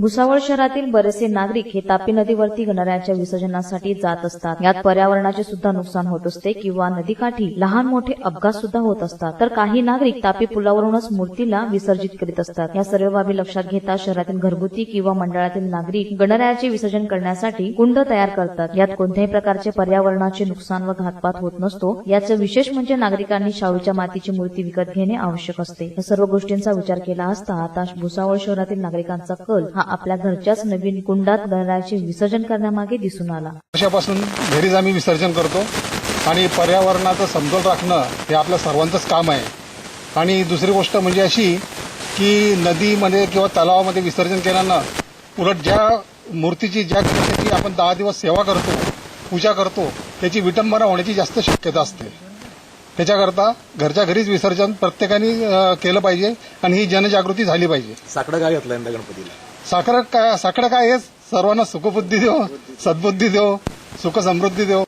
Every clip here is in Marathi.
भुसावळ शहरातील बरेचसे नागरिक हे तापी नदीवरती गणरायाच्या विसर्जनासाठी जात असतात। यात पर्यावरणाचे सुद्धा नुकसान होत असते किंवा नदीकाठी लहान मोठे अपघात सुद्धा होत असतात। तर काही नागरिक तापी पुलावरूनच मूर्तीला विसर्जित करीत असतात। या सर्व बाबी लक्षात घेता शहरातील घरगुती किंवा मंडळातील नागरिक गणरायाचे विसर्जन करण्यासाठी कुंड तयार करतात। यात कोणत्याही प्रकारचे पर्यावरणाचे नुकसान व घातपात होत नसतो। याचं विशेष म्हणजे नागरिकांनी शाडूच्या मातीची मूर्ती विकत घेणे आवश्यक असते। या सर्व गोष्टींचा विचार केला असता आता भुसावळ शहरातील नागरिकांचा कल हा आपल्या घरच्याच नवीन कुंडात गणरायाचे विसर्जन करण्यामागे दिसून आला। वर्षापासून घरीच आम्ही विसर्जन करतो आणि पर्यावरणाचा समतोल राखणं हे आपल्या सर्वांचंच काम आहे। आणि दुसरी गोष्ट म्हणजे अशी की नदीमध्ये किंवा तलावामध्ये विसर्जन केल्यानं उलट ज्या मूर्तीची ज्या गणेशाची आपण 10 दिवस सेवा करतो, पूजा करतो, त्याची विटंबना होण्याची जास्त शक्यता असते। त्याच्याकरता घरच्या घरीच विसर्जन प्रत्येकाने केलं पाहिजे आणि ही जनजागृती झाली पाहिजे। साकडं काय घातलं यंदा गणपतीला? साकडं काय हेच सर्वांना सुखबुद्धी देव, सद्बुद्धी देव, सुख समृद्धी देव।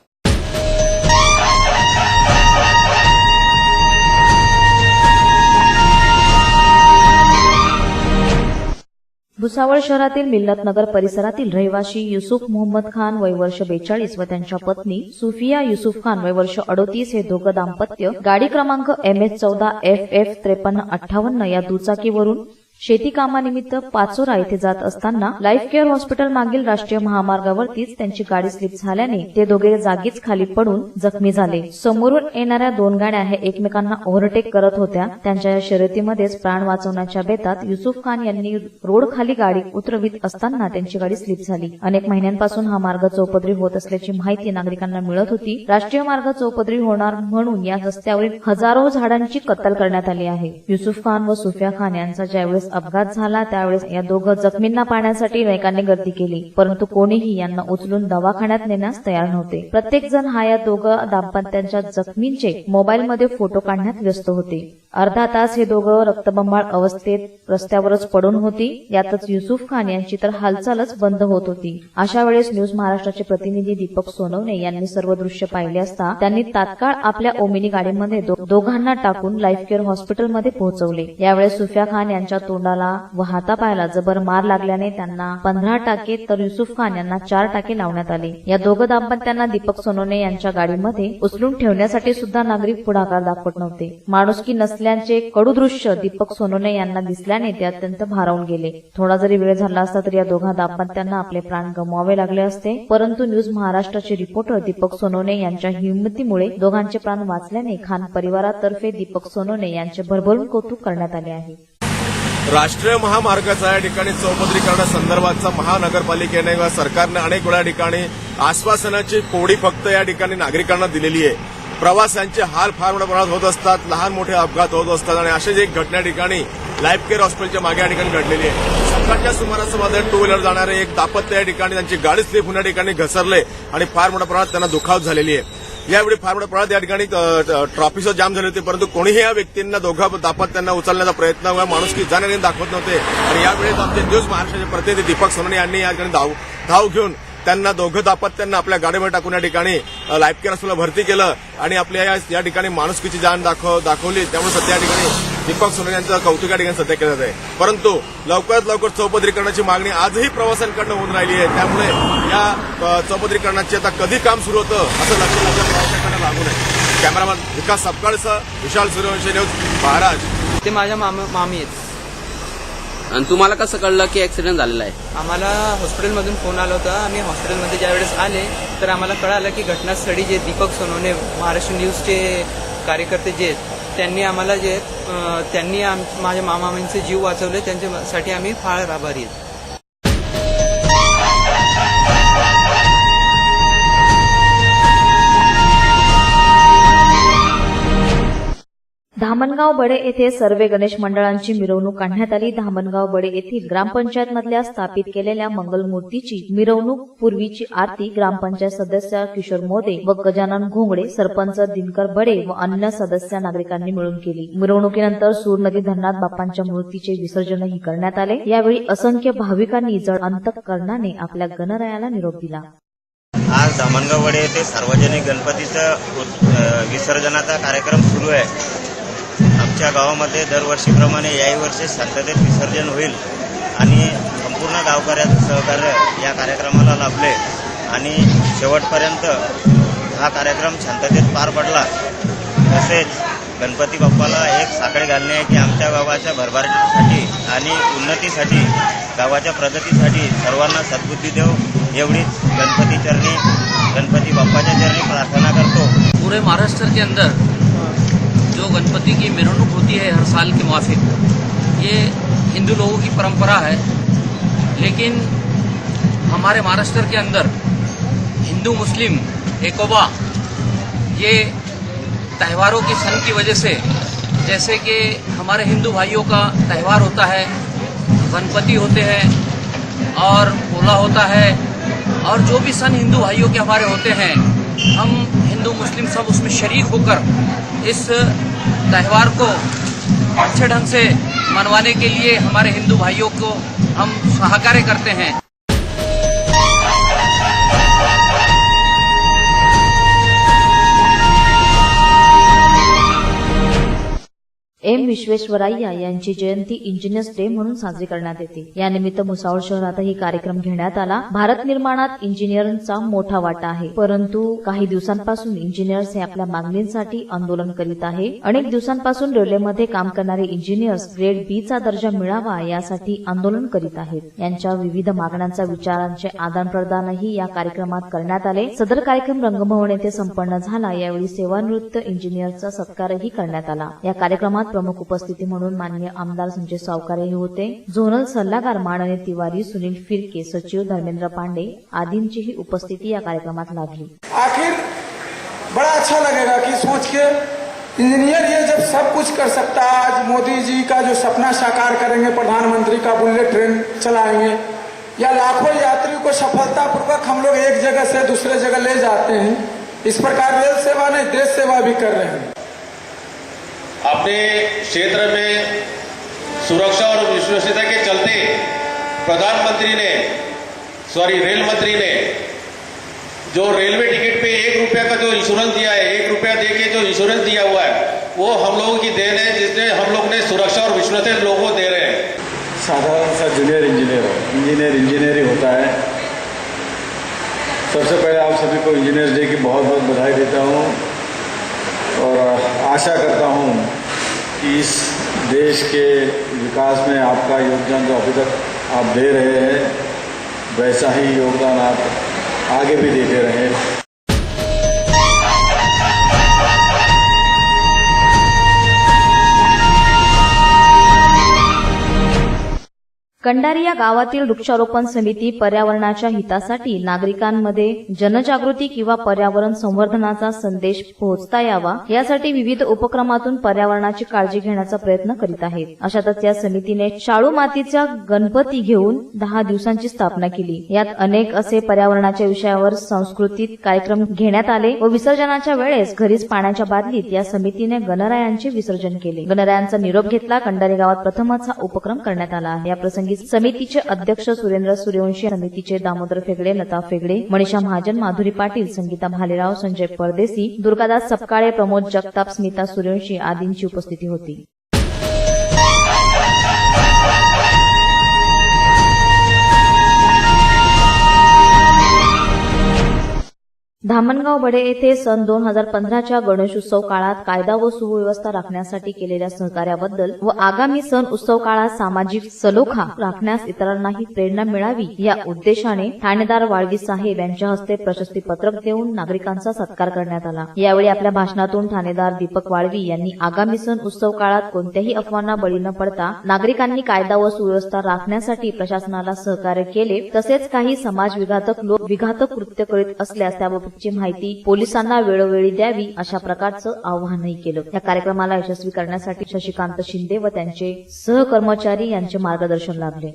भुसावळ शहरातील मिल्लतनगर परिसरातील रहिवासी युसुफ मोहम्मद खान वय वर्ष 42 व त्यांच्या पत्नी सुफिया युसुफ खान वय वर्ष 38 हे दोघं दाम्पत्य गाडी क्रमांक MS14FF 5358 या दुचाकीवरून शेती कामानिमित्त पाचोरा येथे जात असताना लाईफ केअर हॉस्पिटल मागील राष्ट्रीय महामार्गावरतीच त्यांची गाडी स्लिप झाल्याने ते दोघे जागीच खाली पडून जखमी झाले। समोरून येणाऱ्या 2 गाड्या हे एकमेकांना ओव्हरटेक करत होत्या। त्यांच्या या शर्यतीमध्येच प्राण वाचवण्याच्या बेतात युसुफ खान यांनी रोड खाली गाडी उतरवित असताना त्यांची गाडी स्लिप झाली। अनेक महिन्यांपासून हा मार्ग चौपदरी होत असल्याची माहिती नागरिकांना मिळत होती। राष्ट्रीय मार्ग चौपदरी होणार म्हणून या रस्त्यावरील हजारो झाडांची कत्तल करण्यात आली आहे। युसुफ खान व सुफिया खान यांचा ज्यावेळेस अपघात झाला त्यावेळेस या दोघं जखमींना पाहण्यासाठी नागरिकांनी गर्दी केली, परंतु कोणीही यांना उचलून दवाखान्यात नेण्यास तयार नव्हते। प्रत्येक जण हा या दोघं दाम्पत्यांच्या जखमींचे मोबाईलमध्ये फोटो काढण्यात व्यस्त होते। अर्धा तास हे दोघं रक्तबंबाळ अवस्थेत रस्त्यावरच पडून होती। यातच युसुफ खान यांची तर हालचालच बंद होत होती। अशा वेळेस न्यूज महाराष्ट्राचे प्रतिनिधी दीपक सोनवणे यांनी सर्व दृश्य पाहिले असता त्यांनी तात्काळ आपल्या ओमिनी गाडीमध्ये दोघांना टाकून लाईफ केअर हॉस्पिटलमध्ये पोहोचवले। यावेळेस सुफिया खान यांच्या तोंडाला व हातापायाला जबर मार लागल्याने त्यांना 15 टाके तर युसुफ खान यांना 4 टाके लावण्यात आले। या दोघं दाम्पत्यांना दीपक सोनवणे यांच्या गाडीमध्ये उचलून ठेवण्यासाठी सुद्धा नागरिक पुढाकार दाखवत नव्हते। माणुसकी नसल्याचे कडू दृश्य दीपक सोनवणे यांना दिसल्याने ते अत्यंत भारावून गेले। थोडा जरी वेळ झाला असता तरी या दोघा दाम्पत्यांना आपले प्राण गमवावे लागले असते, परंतु न्यूज महाराष्ट्राचे रिपोर्टर दीपक सोनवणे यांच्या हिंमतीमुळे दोघांचे प्राण वाचल्याने खान परिवारातर्फे दीपक सोनवणे यांचे भरभरून कौतुक करण्यात आले आहे। राष्ट्रीय महामार्गाचा या ठिकाणी चौपदरीकरणासंदर्भातचा महानगरपालिकेने व सरकारने अनेक वेळा ठिकाणी आश्वासनाची कोडी फक्त या ठिकाणी नागरिकांना दिलेली आहे। प्रवाशांचे हाल फार मोठ्या प्रमाणात होत असतात, लहान मोठे अपघात होत असतात आणि अशीच एक घटना ठिकाणी लाईफ केअर हॉस्पिटलच्या मागे या ठिकाणी घडलेली आहे। सकाळच्या सुमारासमध्ये 2 व्हीलर जाणारे एक दाम्पत्य या ठिकाणी त्यांची गाडी स्लिप होण्या ठिकाणी घसरले आणि फार मोठ्या प्रमाणात त्यांना दुखावत झालेली आहे। यावेळी फार मोठ्या प्रमाणात या ठिकाणी ट्रॉफिकचा जाम झाले होते, परंतु कोणीही या व्यक्तींना दोघा दाम्पत्यांना उचलण्याचा प्रयत्न व माणुसकी जाण्याने दाखवत नव्हते। आणि यावेळेस आमचे न्यूज महाराष्ट्राचे प्रतिनिधी दीपक सोनवणे यांनी या ठिकाणी धाव घेऊन त्यांना दोघं दाम्पत्यांना आपल्या गाडीवर टाकून या ठिकाणी लाईफ केअर हॉस्पिटलला भरती केलं आणि आपल्या या ठिकाणी माणुसकीची जाण दाखवली। त्यामुळे सध्या या ठिकाणी दीपक सोनवणे यांचं कौतुक या ठिकाणी सध्या केलं जात आहे। परंतु लवकरात लवकर चौपदरीकरणाची मागणी आजही प्रवाशांकडून होऊन राहिली आहे। त्यामुळे या चौपदरीकरणाचे आता कधी काम सुरू होतं असं लक्षात प्रवाशांकडे लागू नये। कॅमेरामॅन विकास सपकाळसह विशाल सूर्यवंशी, न्यूज महाराज। ते माझ्या मामी आहेत। आणि तुम्हाला कसं कळलं की ऍक्सिडेंट झालेला आहे? आम्हाला हॉस्पिटलमधून फोन आला होता। आम्ही हॉस्पिटलमध्ये ज्यावेळेस आले तर आम्हाला कळालं की घटनास्थळी जे दीपक सोनवणे महाराष्ट्र न्यूजचे कार्यकर्ते जे आहेत त्यांनी आम्हाला त्यांनी माझ्या मामांचे जीव वाचवले, त्यांच्यासाठी आम्ही फार आभारी आहेत। धामणगाव बडे येथे सर्वे गणेश मंडळांची मिरवणूक काढण्यात आली। धामणगाव बडे येथील ग्रामपंचायत मधल्या स्थापित केलेल्या मंगलमूर्तीची मिरवणूक, पूर्वीची आरती ग्रामपंचायत सदस्य किशोर मोदे व गजानन घोंगडे, सरपंच दिनकर बडे व अन्य सदस्य नागरिकांनी मिळून केली। मिरवणुकीनंतर सूर नदी धरणात बाप्पांच्या मूर्तीचे विसर्जनही करण्यात आले। यावेळी असंख्य भाविकांनी जड अंतःकरणाने आपल्या गणरायाला निरोप दिला। आज धामणगाव बडे येथे सार्वजनिक गणपतीचा विसर्जनाचा कार्यक्रम सुरू आहे। आमच्या गावामध्ये दरवर्षीप्रमाणे याही वर्षी शांततेत विसर्जन होईल आणि संपूर्ण संपूर्ण गावकऱ्यांचं सहकार्य या कार्यक्रमाला लाभले आणि शेवटपर्यंत हा कार्यक्रम शांततेत पार पडला. तसेच गणपती बाप्पाला एक साखळी घालणे आहे की आमच्या गावाच्या भरभराटीसाठी आणि उन्नतीसाठी, गावाच्या प्रगतीसाठी सर्वांना सद्बुद्धी देव एवढीच गणपती बाप्पाच्या चरणी प्रार्थना करतो. पूरे महाराष्ट्र के अंदर जो गणपति की मिरवणूक होती है हर साल के मुआफिक, ये हिंदू लोगों की परंपरा है, लेकिन हमारे महाराष्ट्र के अंदर हिंदू मुस्लिम एकोबा ये त्योहारों की सन की वजह से, जैसे कि हमारे हिंदू भाइयों का त्यौहार होता है, गणपति होते हैं और पोला होता है, और जो भी सन हिंदू भाइयों के हमारे होते हैं, हम हिंदू मुस्लिम सब उसमें शरीक होकर इस त्यौहार को अच्छे ढंग से मनवाने के लिए हमारे हिंदू भाइयों को हम सहकार्य करते हैं. एम विश्वेश्वरय्या यांची जयंती इंजिनियर्स डे म्हणून साजरी करण्यात येते. यानिमित्त भुसावळ शहरातही कार्यक्रम घेण्यात आला. भारत निर्माणात इंजिनियरांचा मोठा वाटा आहे, परंतु काही दिवसांपासून इंजिनियर्स हे आपल्या मागणींसाठी आंदोलन करीत आहे. अनेक दिवसांपासून रेल्वेमध्ये काम करणारे इंजिनियर्स ग्रेड बी चा दर्जा मिळावा यासाठी आंदोलन करीत आहेत. यांच्या विविध मागण्यांचा विचारांचे आदान प्रदानही या कार्यक्रमात करण्यात आले. सदर कार्यक्रम रंगभवन येथे संपन्न झाला. यावेळी सेवानिवृत्त इंजिनियरचा सत्कारही करण्यात आला. या कार्यक्रमात प्रमुख उपस्थिती म्हणून माननीय आमदार संजय सावकारे होते. झोनल सल्लागार माननीय तिवारी, सुनील फिरके, सचिव धर्मेंद्र पांडे आदींचीही उपस्थिती या कार्यक्रमात लाभली. आखिर बड़ा अच्छा लगेगा कि सोच के इंजीनियर ये जब सब कुछ कर सकता है, आज मोदी जी का जो सपना साकार करेंगे, प्रधानमंत्री का बुलेट ट्रेन चलाएंगे या लाखों यात्रियों को सफलतापूर्वक हम लोग एक जगह से दूसरे जगह ले जाते हैं, इस प्रकार रेल सेवा नहीं देश सेवा भी कर रहे हैं. अपने क्षेत्र में सुरक्षा और विश्वसनीयता के चलते रेल मंत्री ने जो रेलवे टिकट पे 1 रुपया का जो इंश्योरेंस दिया है, 1 रुपया देके जो इंश्योरेंस दिया हुआ है, वो हम लोगों की देन है, जिसने हम लोग ने सुरक्षा और विश्वसनीयता लोगों को दे रहे हैं. साधारण सा जूनियर इंजीनियर ही होता है. सबसे पहले आप सभी को इंजीनियर्स डे की बहुत बहुत बधाई देता हूँ और आशा करता हूँ कि इस देश के विकास में आपका योगदान जो अभी तक आप दे रहे हैं, वैसा ही योगदान आप आगे भी देते रहें. कंडारी या गावातील वृक्षारोपण समिती पर्यावरणाच्या हितासाठी नागरिकांमध्ये जनजागृती किंवा पर्यावरण संवर्धनाचा संदेश पोहोचता यावा यासाठी विविध उपक्रमातून पर्यावरणाची काळजी घेण्याचा प्रयत्न करीत आहेत. अशातच या समितीने शाळू मातीचा गणपती घेऊन 10 दिवसांची स्थापना केली. यात अनेक असे पर्यावरणाच्या विषयावर सांस्कृतिक कार्यक्रम घेण्यात आले व विसर्जनाच्या वेळेस घरीच पाण्याच्या बादलीत या समितीने गणरायांचे विसर्जन केले. गणरायांचा निरोप घेतला. कंडारी गावात प्रथमच हा उपक्रम करण्यात आला. या प्रसंगी समितीचे अध्यक्ष सुरेंद्र सूर्यवंशी, समितीचे दामोदर फेगडे, लता फेगडे, मनीषा महाजन, माधुरी पाटील, संगीता भालेराव, संजय परदेसी, दुर्गादास सपकाळे, प्रमोद जगताप, स्मिता सूर्यवंशी आदींची उपस्थिती होती. धामणगाव बडे येथे सन 2015च्या गणेशोत्सव काळात कायदा व सुव्यवस्था राखण्यासाठी केलेल्या सहकार्याबद्दल व आगामी सण उत्सव काळात सामाजिक सलोखा राखण्यास इतरांनाही प्रेरणा मिळावी या उद्देशाने ठाणेदार वाळवी साहेब यांच्या हस्ते प्रशस्ती पत्रक देऊन नागरिकांचा सत्कार करण्यात आला. यावेळी आपल्या भाषणातून ठाणेदार दीपक वाळवी यांनी आगामी सण उत्सव काळात कोणत्याही अफवांना बळी न पडता नागरिकांनी कायदा व सुव्यवस्था राखण्यासाठी प्रशासनाला सहकार्य केले. तसेच काही समाज विघातक लोक विघातक कृत्य करीत असल्यास त्याबाबत ची माहिती पोलिसांना वेळोवेळी द्यावी अशा प्रकारचं आवाहनही केलं. या कार्यक्रमाला यशस्वी करण्यासाठी शशिकांत शिंदे व त्यांचे सहकर्मचारी यांचे मार्गदर्शन लाभले.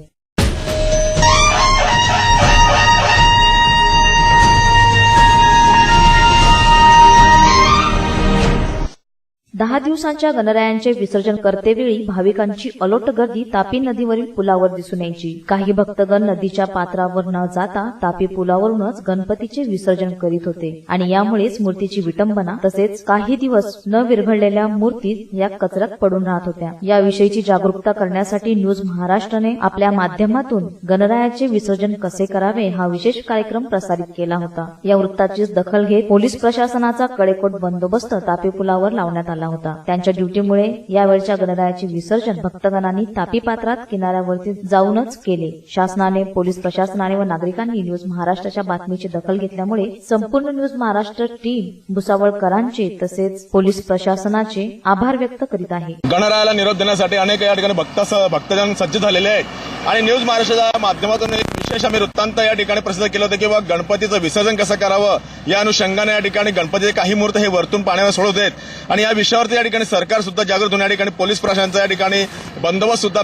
10 दिवसांच्या गणरायांचे विसर्जन करतेवेळी भाविकांची अलोट गर्दी तापी नदीवरील पुलावर दिसून यायची. काही भक्तगण नदीच्या पात्रावर न जाता तापी पुलावरूनच गणपतीचे विसर्जन करीत होते आणि यामुळेच मूर्तीची विटंबना तसेच काही दिवस न विरघळलेल्या मूर्ती या कचऱ्यात पडून राहत होत्या. याविषयीची जागरूकता करण्यासाठी न्यूज महाराष्ट्राने आपल्या माध्यमातून गणरायाचे विसर्जन कसे करावे हा विशेष कार्यक्रम प्रसारित केला होता. या वृत्ताची दखल घेत पोलीस प्रशासनाचा कडेकोट बंदोबस्त तापी पुलावर लावण्यात आला होता. त्यांच्या ड्युटीमुळे यावेळच्या गणरायाचे विसर्जन भक्तगणांनी तापी पात्रात किनाऱ्यावरती जाऊनच केले. शासनाने, पोलीस प्रशासनाने व नागरिकांनी न्यूज महाराष्ट्राच्या बातमीची दखल घेतल्यामुळे संपूर्ण न्यूज महाराष्ट्र टीम भुसावळकरांचे तसेच पोलीस प्रशासनाचे आभार व्यक्त करीत आहे. गणरायाला निरोप देण्यासाठी अनेक या ठिकाणी भक्तजन सज्ज झालेले आहेत आणि न्यूज महाराष्ट्राच्या माध्यमातून एक विशेष आम्ही वृत्तांत या ठिकाणी प्रसिद्ध केलं होतं की गणपतीचं विसर्जन कसं करावं या अनुषंगाने या ठिकाणी गणपतीचे काही मूर्त हे वरतून पाण्यावर सोडत आहेत आणि या विषयावरती या ठिकाणी सरकार सुद्धा जागृत होऊन या ठिकाणी पोलीस प्रशासनाचा या ठिकाणी बंदोबस्त सुद्धा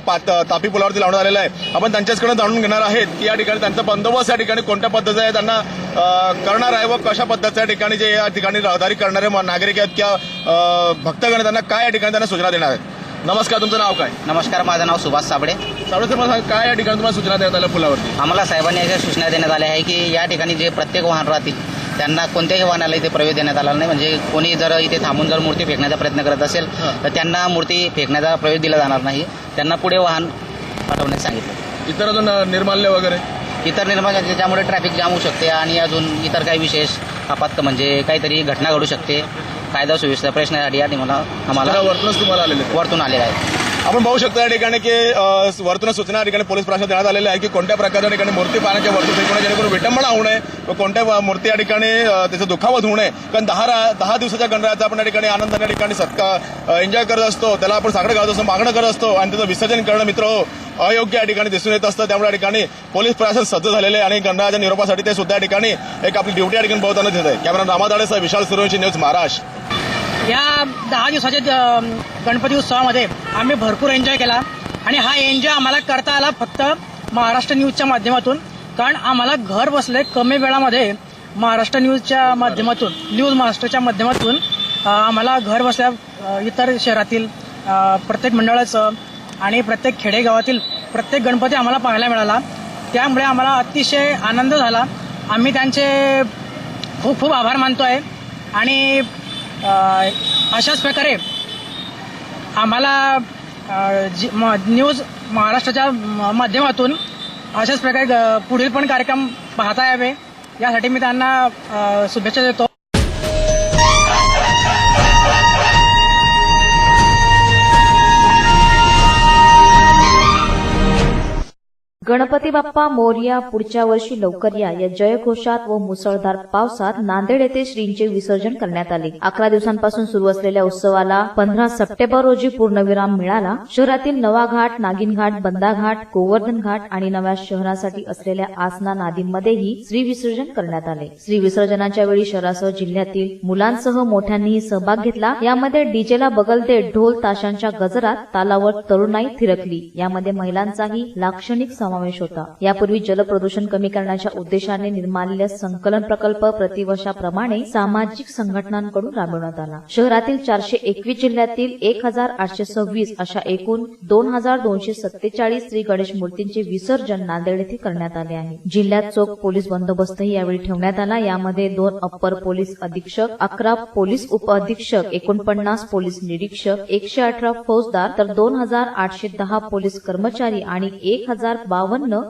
तापी पुलावरती लावण्यात आलेला आहे. आपण त्यांच्याचकडे जाणून घेणार आहेत की या ठिकाणी त्यांचा बंदोबस्त या ठिकाणी कोणत्या पद्धतीचा आहे, त्यांना करणार आहे व कशा पद्धतीच्या या ठिकाणी जे या ठिकाणी रहदारी करणारे नागरिक आहेत किंवा भक्तगण त्यांना काय या ठिकाणी त्यांना सूचना देणार आहेत. नमस्कार, तुमचं नाव काय? नमस्कार, माझं नाव सुभाष साबळे. साबळे सर, मला काय या ठिकाणी तुम्हाला सूचना देण्यात आल्या पुलावरती? आम्हाला साहेबांनी अशा सूचना देण्यात आल्या आहे की या ठिकाणी जे प्रत्येक वाहन राहतील त्यांना कोणत्याही वाहनाला इथे प्रवेश देण्यात आला नाही. म्हणजे कोणी जर इथे थांबून जर मूर्ती फेकण्याचा प्रयत्न करत असेल तर त्यांना मूर्ती फेकण्याचा प्रवेश दिला जाणार नाही. त्यांना पुढे वाहन पाठवण्यास सांगितलं. इतर अजून निर्माल्य वगैरे इतर निर्माण ज्यामुळे ट्रॅफिक जाम होऊ शकते आणि अजून इतर काही विशेष आपात म्हणजे काहीतरी घटना घडू शकते. कायदा सुव्यवस्था प्रश्नासाठी आम्हाला वरतूनच तुम्हाला वरतून आलेला आहे. आपण पाहू शकतो या ठिकाणी की वरतून सूचना या ठिकाणी पोलीस प्रशासन देण्यात आलेल्या आहे की कोणत्या प्रकारच्या ठिकाणी मूर्ती पाण्याच्या वरतून फेकून जेणेकरून विटंबना होऊ नये व कोणत्या मूर्ती या ठिकाणी त्याचं दुखावत होऊ नये. कारण 10 दिवसाच्या गणरायाचा आपण या ठिकाणी आनंदाने या ठिकाणी एन्जॉय करत असतो, त्याला आपण साकडं घालत असतो, मागणं करत असतो आणि त्याचं विसर्जन करणं मित्र अयोग्य या ठिकाणी दिसून येत असतं. त्यामुळे या ठिकाणी पोलीस प्रशासन सज्ज झालेले आणि गणरायाच्या निरोपासाठी ते सुद्धा या ठिकाणी एक आपली ड्युटी या ठिकाणी बहुतांना देत आहे. कॅमेरा रामादाळेसह विशाल सूर्यवंशी, न्यूज महाराष्ट्र. या 10 दिवसाच्या गणपती उत्सवामध्ये आम्ही भरपूर एन्जॉय केला आणि हा एन्जॉय आम्हाला करता आला फक्त महाराष्ट्र न्यूजच्या माध्यमातून. कारण आम्हाला घर बसले कमी वेळामध्ये महाराष्ट्र न्यूजच्या माध्यमातून, न्यूज महाराष्ट्राच्या माध्यमातून आम्हाला घर बसल्या इतर शहरातील प्रत्येक मंडळाचं आणि प्रत्येक खेडेगावातील प्रत्येक गणपती आम्हाला पाहायला मिळाला. त्यामुळे आम्हाला अतिशय आनंद झाला. आम्ही त्यांचे खूप खूप आभार मानतो आहे आणि अशाच प्रकारे आम्हाला न्यूज महाराष्ट्राच्या माध्यमातून अशाच प्रकारे पुढील पण कार्यक्रम पाहता यावे यासाठी मी त्यांना शुभेच्छा देतो. गणपती बाप्पा मोरया, पुढच्या वर्षी लवकर या जयघोषात व मुसळधार पावसात नांदेड येथे श्रींचे विसर्जन करण्यात आले. 11 दिवसांपासून सुरू असलेल्या उत्सवाला 15 सप्टेंबर रोजी पूर्णविराम मिळाला. शहरातील नवा घाट, नागिन घाट, बंदा घाट, गोवर्धन घाट आणि नव्या शहरासाठी असलेल्या आसना नादीमध्येही श्री विसर्जन करण्यात आले. श्री विसर्जनाच्या वेळी शहरासह जिल्ह्यातील मुलांसह मोठ्यांनीही सहभाग घेतला. यामध्ये डीजेला बगल देत ढोल ताशांच्या गजरात तालावर तरुणाई थिरकली. यामध्ये महिलांचाही लाक्षणिक समावेश होता. यापूर्वी जलप्रदूषण कमी करण्याच्या उद्देशाने निर्माल्य संकलन प्रकल्प प्रतिवर्षाप्रमाणे सामाजिक संघटनांकडून राबवण्यात आला. शहरातील 421 जिल्ह्यातील 1826 अशा एकूण 2247 श्री गणेश मूर्तींचे विसर्जन नांदेड येथे करण्यात आले आहे. जिल्ह्यात चोख पोलीस बंदोबस्तही यावेळी ठेवण्यात आला. यामध्ये 2 अप्पर पोलीस अधीक्षक, 11 पोलीस उपअधीक्षक, 49 पोलीस निरीक्षक, 118 फौजदार तर 2810 पोलीस कर्मचारी आणि 1052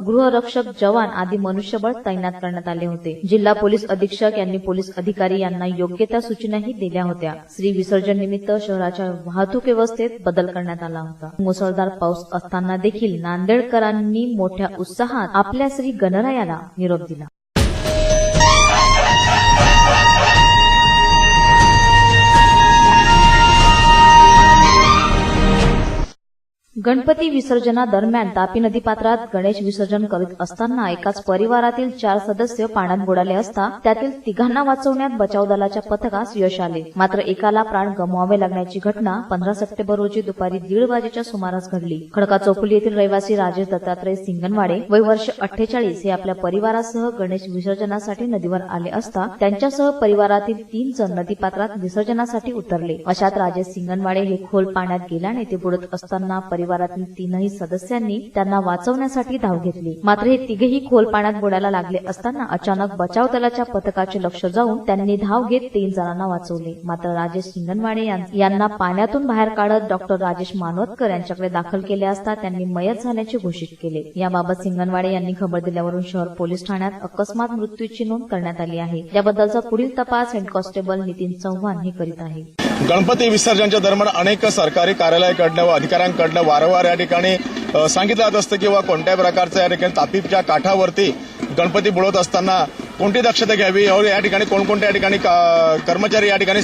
गृहरक्षक जवान आदी मनुष्यबळ तैनात करण्यात आले होते. जिल्हा पोलीस अधीक्षक यांनी पोलीस अधिकारी यांना योग्य त्या सूचनाही दिल्या होत्या. श्री विसर्जन निमित्त शहराच्या वाहतूक व्यवस्थेत बदल करण्यात आला होता. मुसळधार पाऊस असताना देखील नांदेडकरांनी मोठ्या उत्साहात आपल्या श्री गणरायाला निरोप दिला. गणपती विसर्जनादरम्यान तापी नदीपात्रात गणेश विसर्जन करीत असताना एकाच परिवारातील 4 सदस्य पाण्यात बुडाले असता त्यातील 3घांना वाचवण्यात बचाव दलाच्या पथकास यश आले. मात्र एकाला प्राण गमवावे लागण्याची घटना 15 सप्टेंबर रोजी दुपारी 1:30 वाजेच्या सुमारास घडली. खडका चौफुली येथील रहिवासी राजेश दत्तात्रय सिंगनवाडे वय वर्ष 48 हे आपल्या परिवारासह गणेश विसर्जनासाठी नदीवर आले असता त्यांच्यासह परिवारातील 3 जण नदीपात्रात विसर्जनासाठी उतरले. अशात राजेश सिंगनवाडे हे खोल पाण्यात गेल्याने ते बुडत असताना परिवारातील 3ही सदस्यांनी त्यांना वाचवण्यासाठी धाव घेतली. मात्र हे तिघेही खोल पाण्यात बुडायला लागले असताना अचानक बचाव दलाच्या पथकाचे लक्ष जाऊन त्यांनी धाव घेत 3 जणांना वाचवले. मात्र राजेश सिंगनवाडे यांना पाण्यातून बाहेर काढत डॉक्टर राजेश मानवतकर यांच्याकडे दाखल केले असता त्यांनी मयत झाल्याचे घोषित केले. याबाबत सिंगनवाडे यांनी खबर दिल्यावरून शहर पोलीस ठाण्यात अकस्मात मृत्यूची नोंद करण्यात आली आहे. याबद्दलचा पुढील तपास हेड कॉन्स्टेबल नितीन चव्हाण हे करीत आहे. गणपती विसर्जनच्या दरम्यान अनेक सरकारी कार्यालयाकडनं व अधिकाऱ्यांकडनं वारंवार या ठिकाणी सांगितलं जात असतं किंवा कोणत्याही प्रकारचं या ठिकाणी तापीच्या काठावरती गणपती बुडवत असताना कोणती दक्षता घ्यावी या ठिकाणी कोणकोणत्या ठिकाणी कर्मचारी या ठिकाणी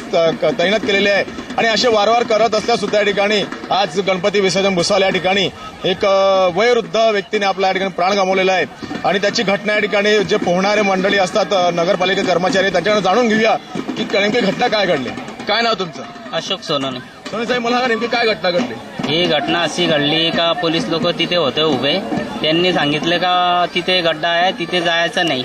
तैनात केलेले आहे आणि असे वारंवार करत असल्या सुद्धा या ठिकाणी आज गणपती विसर्जन भुसावळ या ठिकाणी एक वयोवृद्ध व्यक्तीने आपल्या या ठिकाणी प्राण गमावलेला आहे आणि त्याची घटना या ठिकाणी जे पोहणारे मंडळी असतात नगरपालिका कर्मचारी त्यांच्याकडे जाणून घेऊया की नेमकी घटना काय घडली. काय नाव तुमचं? अशोक सोनवणे. सोने साहेब, मला नेमकी काय घटना घडली? ही घटना अशी घडली का पोलीस लोक तिथे होते उभे. त्यांनी सांगितले का तिथे गड्डा आहे, तिथे जायचं नाही.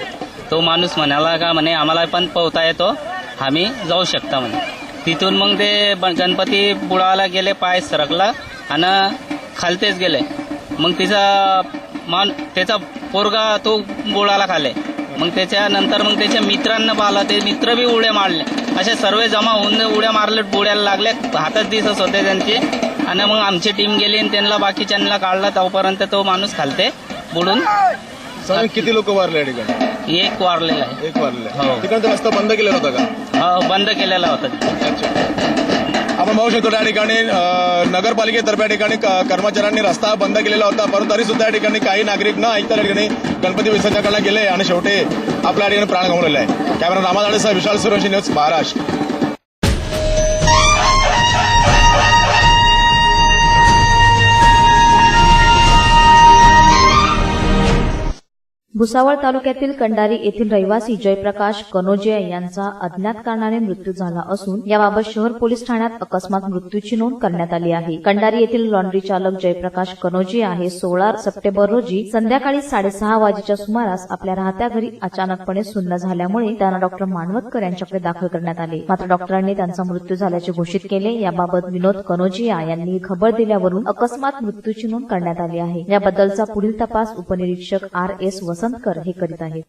तो माणूस म्हणाला का म्हणे आम्हाला पण पोहता येतो, आम्ही जाऊ शकता म्हणे. तिथून मग ते गणपती बुडायला गेले, पाय सरकला आणि खालतेच गेले. मग त्याचा पोरगा तो बुडाला खाले. मग त्याच्यानंतर मग त्याच्या मित्रांना पाहिलं, ते मित्र बी उड्या मारले. असे सर्व जमा होऊन उड्या मारले, बुडायला लागले. हातात दिसत होते त्यांचे. आणि मग आमची टीम गेली आणि त्यांना बाकीच्यांना काढला. तोपर्यंत तो माणूस खालते बुडून. किती लोक वारले या ठिकाणी? एक वारलेला आहे. एक वारले. हो. तिकडचा रस्ता बंद केलेला होता का? हो, बंद केलेला होता. आपण पाहू शकतो त्या ठिकाणी नगरपालिकेतर्फे या ठिकाणी कर्मचाऱ्यांनी रस्ता बंद केलेला होता, परंतु तरी सुद्धा या ठिकाणी काही नागरिक न ऐकता या ठिकाणी गणपती विसर्जनाकडे गेले आणि शेवटी आपल्या ठिकाणी प्राण गमावलेला आहे. कॅमेरा रामादाडेसह विशाल सूर्यवंशी, न्यूज महाराष्ट्र. भुसावळ तालुक्यातील कंडारी येथील रहिवासी जयप्रकाश कनोजिया यांचा अज्ञात कारणाने मृत्यू झाला असून याबाबत शहर पोलीस ठाण्यात अकस्मात मृत्यूची नोंद करण्यात आली आहे. कंडारी येथील लॉन्ड्री चालक जयप्रकाश कनोजिया हे 16 सप्टेंबर रोजी संध्याकाळी 6:30 वाजेच्या सुमारास आपल्या राहत्या घरी अचानकपणे सुन्न झाल्यामुळे त्यांना डॉक्टर मानवतकर यांच्याकडे दाखल करण्यात आले. मात्र डॉक्टरांनी त्यांचा मृत्यू झाल्याचे घोषित केले. याबाबत विनोद कनोजिया यांनी खबर दिल्यावरून अकस्मात मृत्यूची नोंद करण्यात आली आहे. याबद्दलचा पुढील तपास उपनिरीक्षक RS वसंतकर हे करीत आहेत.